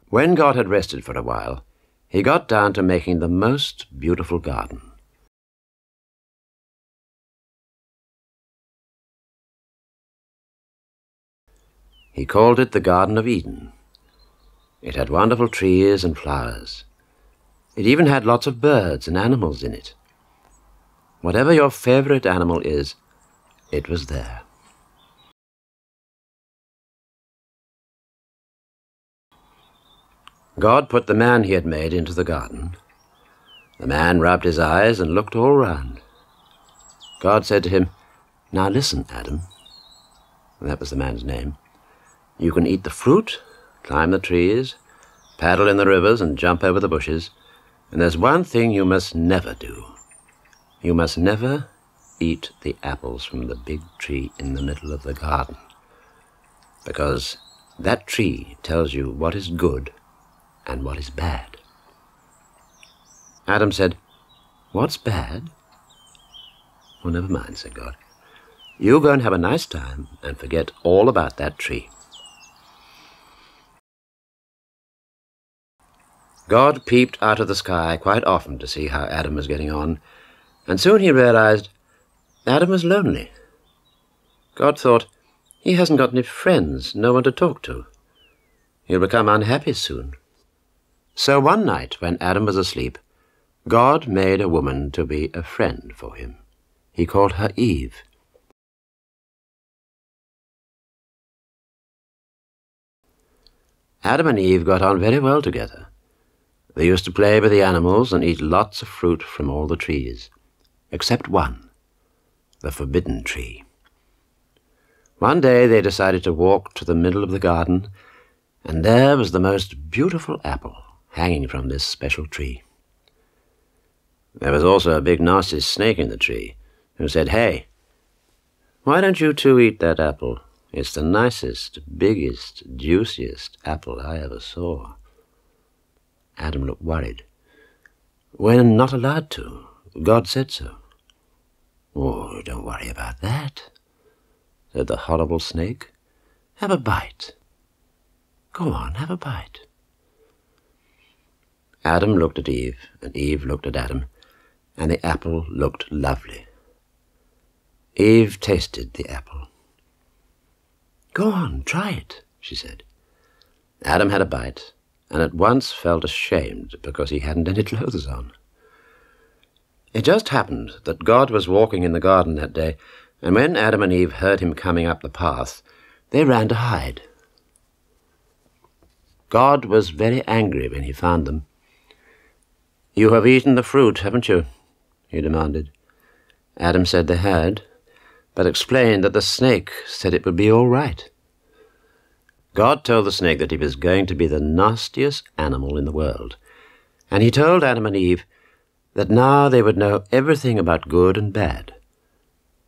When God had rested for a while, he got down to making the most beautiful garden. He called it the Garden of Eden. It had wonderful trees and flowers. It even had lots of birds and animals in it. Whatever your favorite animal is, it was there. God put the man he had made into the garden. The man rubbed his eyes and looked all round. God said to him, "Now listen, Adam." That was the man's name. "You can eat the fruit, climb the trees, paddle in the rivers and jump over the bushes, and there's one thing you must never do. You must never eat the apples from the big tree in the middle of the garden, because that tree tells you what is good and what is bad." Adam said, "What's bad?" "Well, never mind," said God. "You go and have a nice time and forget all about that tree." God peeped out of the sky quite often to see how Adam was getting on, and soon he realized Adam was lonely. God thought, he hasn't got any friends, no one to talk to. He'll become unhappy soon. So one night, when Adam was asleep, God made a woman to be a friend for him. He called her Eve. Adam and Eve got on very well together. They used to play with the animals and eat lots of fruit from all the trees, except one, the forbidden tree. One day they decided to walk to the middle of the garden, and there was the most beautiful apple hanging from this special tree. There was also a big nasty snake in the tree, who said, "Hey, why don't you two eat that apple? It's the nicest, biggest, juiciest apple I ever saw." Adam looked worried. "We're not allowed to. God said so." "Oh, don't worry about that," said the horrible snake. "Have a bite. Go on, have a bite." Adam looked at Eve, and Eve looked at Adam, and the apple looked lovely. Eve tasted the apple. "Go on, try it," she said. Adam had a bite, and at once felt ashamed because he hadn't any clothes on. It just happened that God was walking in the garden that day, and when Adam and Eve heard him coming up the path, they ran to hide. God was very angry when he found them. "You have eaten the fruit, haven't you?" he demanded. Adam said they had, but explained that the snake said it would be all right. God told the snake that he was going to be the nastiest animal in the world, and he told Adam and Eve that now they would know everything about good and bad,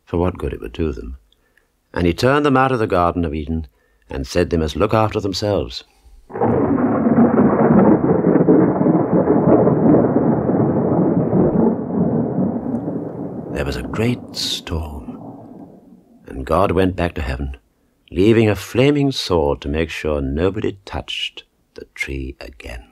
for what good it would do them, and he turned them out of the Garden of Eden and said they must look after themselves. There was a great storm, and God went back to heaven, leaving a flaming sword to make sure nobody touched the tree again.